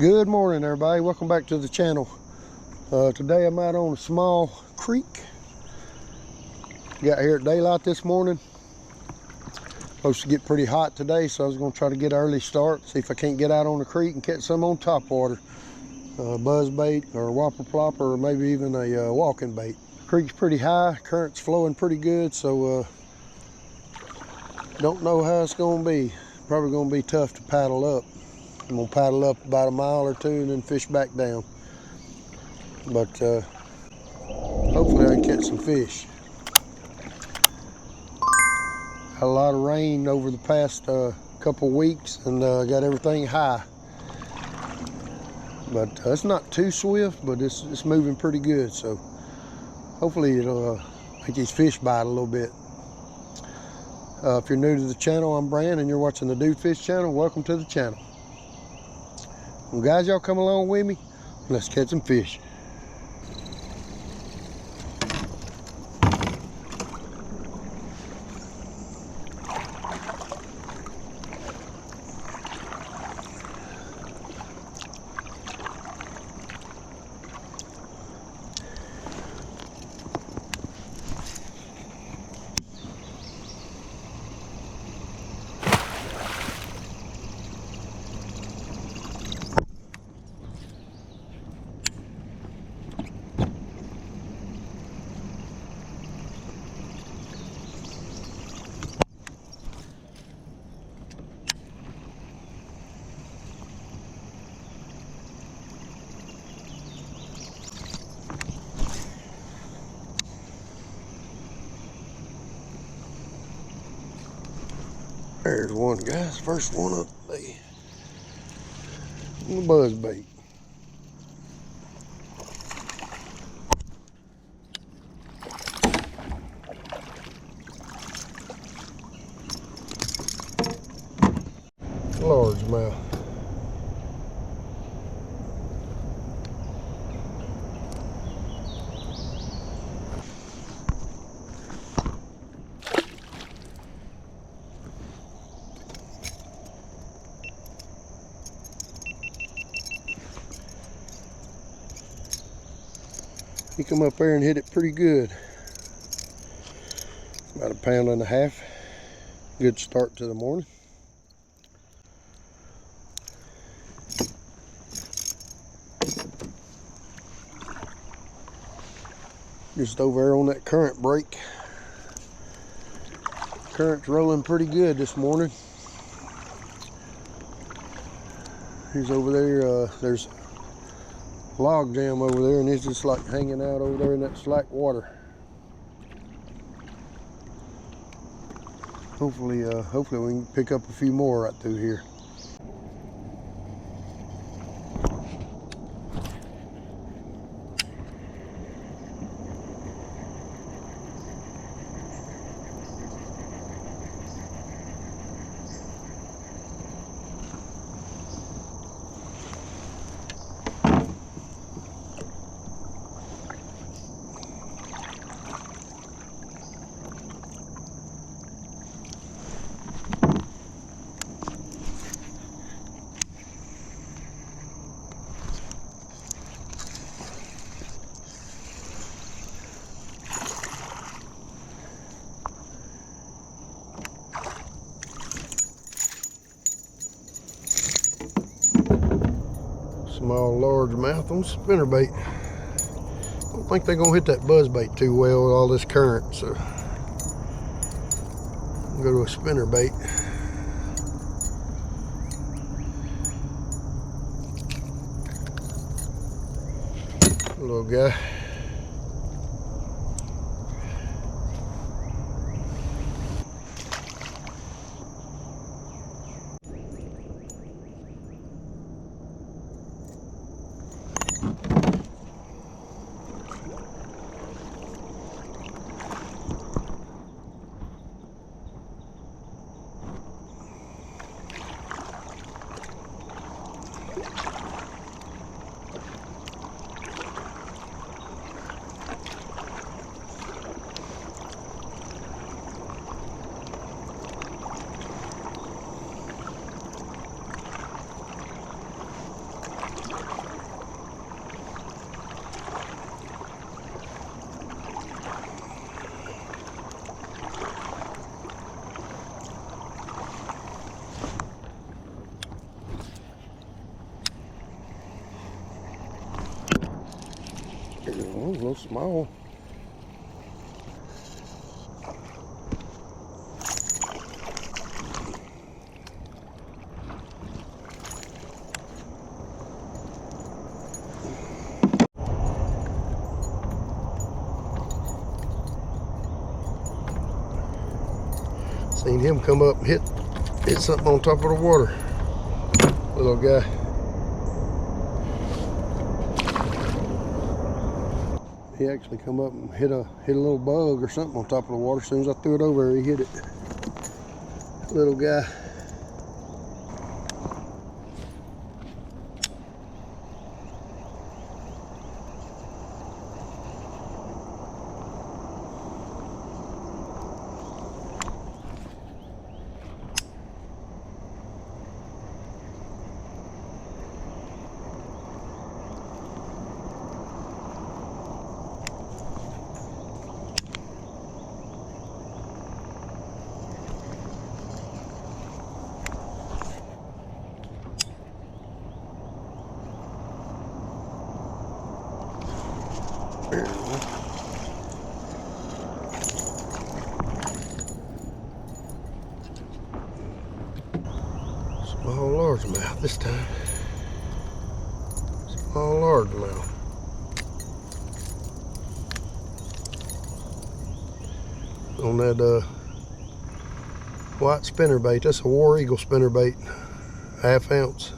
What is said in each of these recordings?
Good morning, everybody. Welcome back to the channel. Today I'm out on a small creek. Got here at daylight this morning. Supposed to get pretty hot today, so I was going to try to get an early start, see if I can't get out on the creek and catch some on topwater. Buzz bait or whopper plopper, or maybe even a walking bait. Creek's pretty high, current's flowing pretty good, so don't know how it's going to be. Probably going to be tough to paddle up. I'm going to paddle up about a mile or two and then fish back down. But hopefully I can catch some fish. Had a lot of rain over the past couple weeks and got everything high. But it's not too swift, but it's moving pretty good. So hopefully it'll make these fish bite a little bit. If you're new to the channel, I'm Brand and you're watching the Dude Fish channel. Welcome to the channel. Well, guys, y'all come along with me. Let's catch some fish. There's one, guys. First one of the day. Buzz bait. Largemouth. He come up there and hit it pretty good. About 1.5 pounds. Good start to the morning. Just over there on that current break. Current's rolling pretty good this morning. He's over there. There's a log jam over there, and he's just like hanging out over there in that slack water. Hopefully we can pick up a few more right through here. Small largemouth on spinnerbait. Don't think they're gonna hit that buzzbait too well with all this current, so I'll go to a spinnerbait. Little guy. little small. Seen him come up and hit something on top of the water. Little guy. He actually come up and hit a little bug or something on top of the water. As soon as I threw it over there, he hit it. Little guy. Small largemouth this time. Small largemouth. On that white spinnerbait. That's a War Eagle spinnerbait. 1/2 ounce.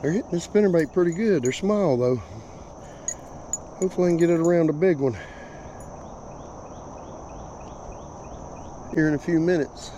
They're hitting this spinnerbait pretty good. They're small though. Hopefully I can get it around a big one here in a few minutes.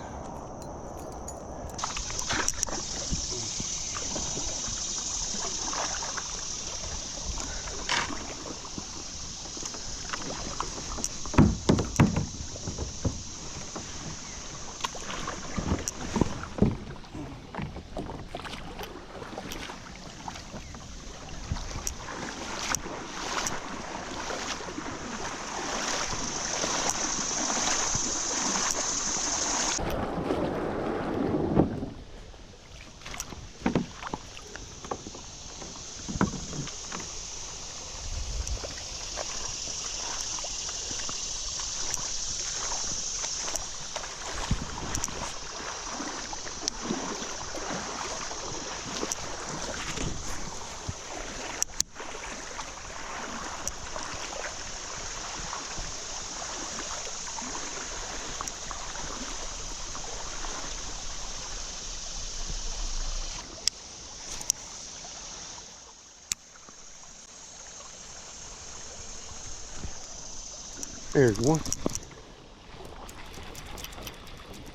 There's one.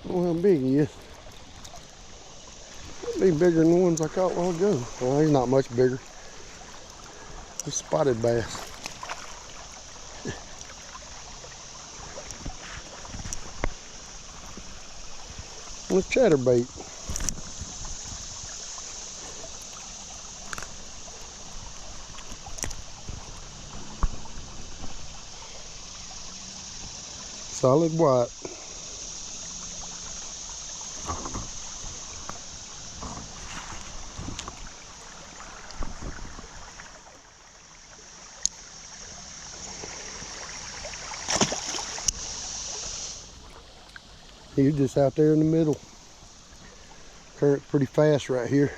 I don't know how big he is. He'll be bigger than the ones I caught a while ago. Well, he's not much bigger. He's spotted bass. With chatterbait. Solid white. He's just out there in the middle. Current's pretty fast right here.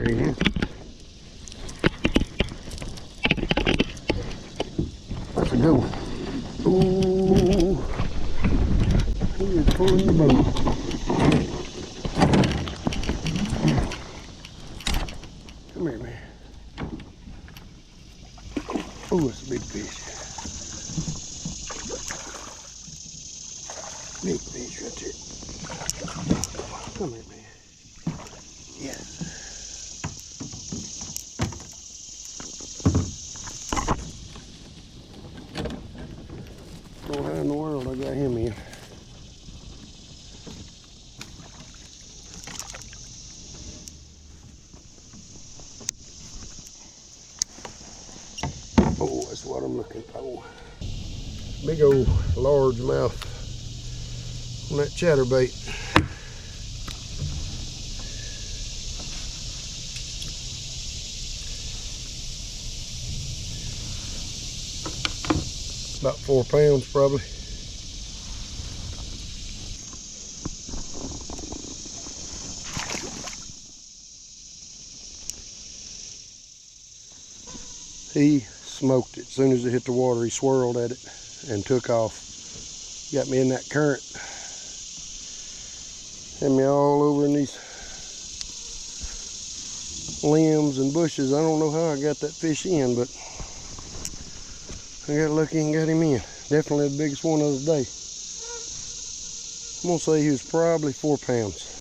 There he is. That's a good one. Ooh, he is pulling the boat. Come here, man. Ooh, that's a big fish. Big fish right there. Come here, man. Yeah. Oh, how in the world I got him in? Oh, that's what I'm looking for. Big old large mouth on that chatterbait. About 4 pounds probably. He smoked it. As soon as it hit the water, he swirled at it and took off. Got me in that current. Had me all over in these limbs and bushes. I don't know how I got that fish in, but I got lucky and got him in. Definitely the biggest one of the day. I'm gonna say he was probably 4 pounds.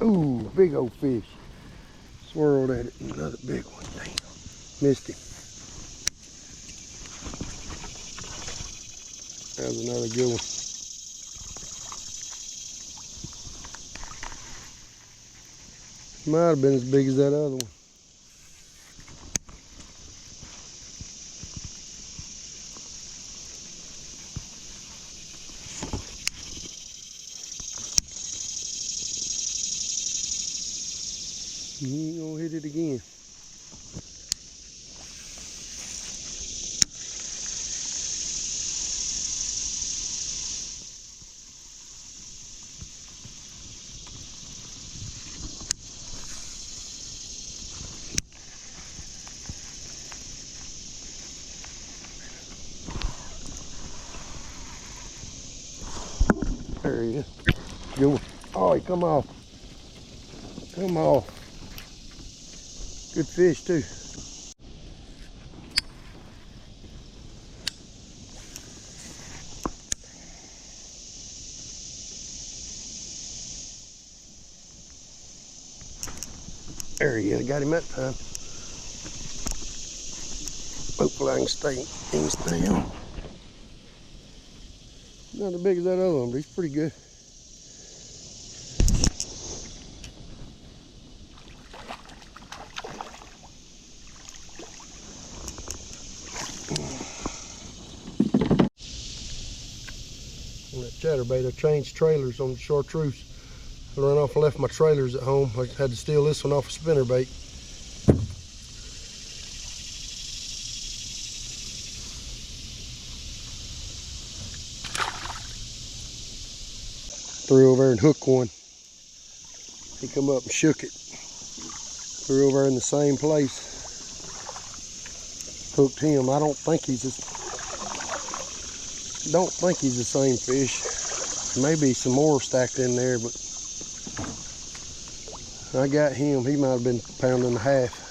Ooh, big old fish. Swirled at it. Another big one. Damn. Missed him. That was another good one. Might have been as big as that other one. He ain't gonna hit it again. There he is. Good one. Oh, he come off. Come off. Good fish too. There he is. Got him that time. Hopefully I can stay on. Not as big as that other one, but he's pretty good. On that chatterbait, I changed trailers on the chartreuse. I ran off and left my trailers at home. I had to steal this one off a spinnerbait. Threw over there and hooked one. He come up and shook it. Threw over in the same place. Hooked him. I don't think he's the same fish. Maybe some more stacked in there, but I got him. He might have been a pound and a half.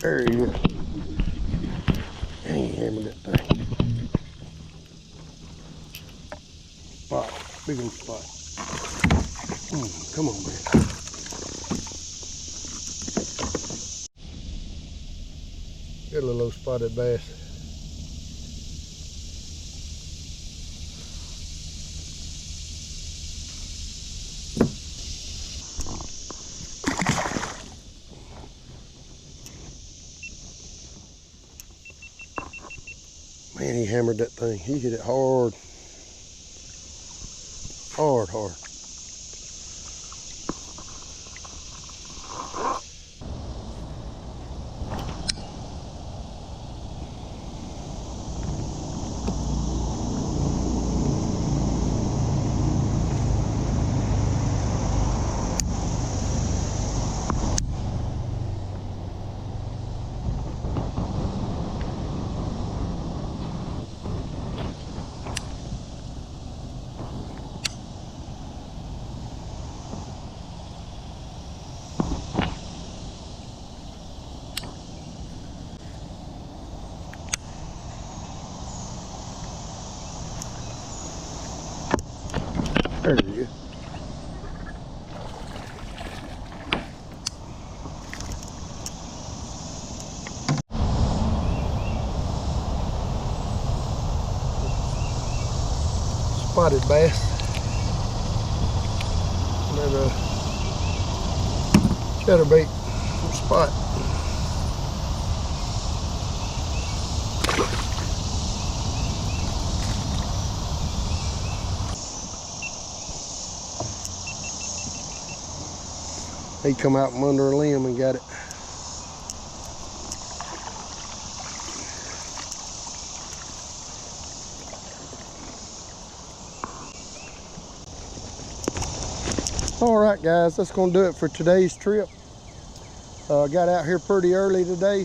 There he is. He hammered that thing. Spot. Big old spot. Come on, man. Get a little old spotted bass. Man, he hammered that thing. He hit it hard. Hard. There you go. Spotted bass. Another chatterbait spot. He come out from under a limb and got it. All right, guys, that's gonna do it for today's trip. Got out here pretty early today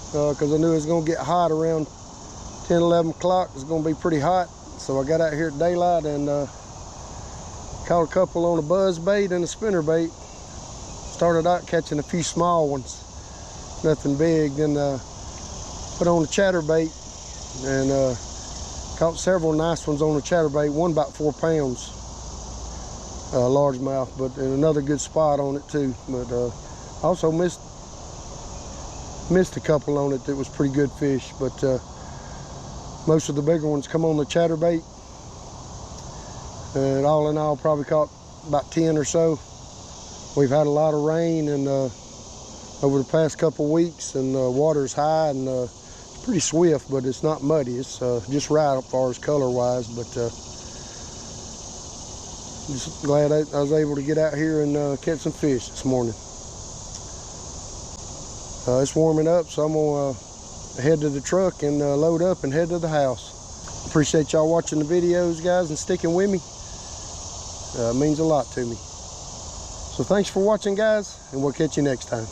because I knew it was gonna get hot around 10, 11 o'clock. It's gonna be pretty hot. So I got out here at daylight and caught a couple on a buzz bait and a spinner bait. Started out catching a few small ones, nothing big. Then put on a chatterbait and caught several nice ones on the chatterbait. One about 4 pounds, largemouth, but and another good spot on it too. But also missed a couple on it that was pretty good fish. But most of the bigger ones come on the chatterbait. And all in all, probably caught about 10 or so. We've had a lot of rain and over the past couple weeks, and water's high and it's pretty swift, but it's not muddy. It's just right as far as color wise. But just glad I was able to get out here and catch some fish this morning. It's warming up, so I'm gonna head to the truck and load up and head to the house. Appreciate y'all watching the videos, guys, and sticking with me. It means a lot to me. So thanks for watching, guys, and we'll catch you next time.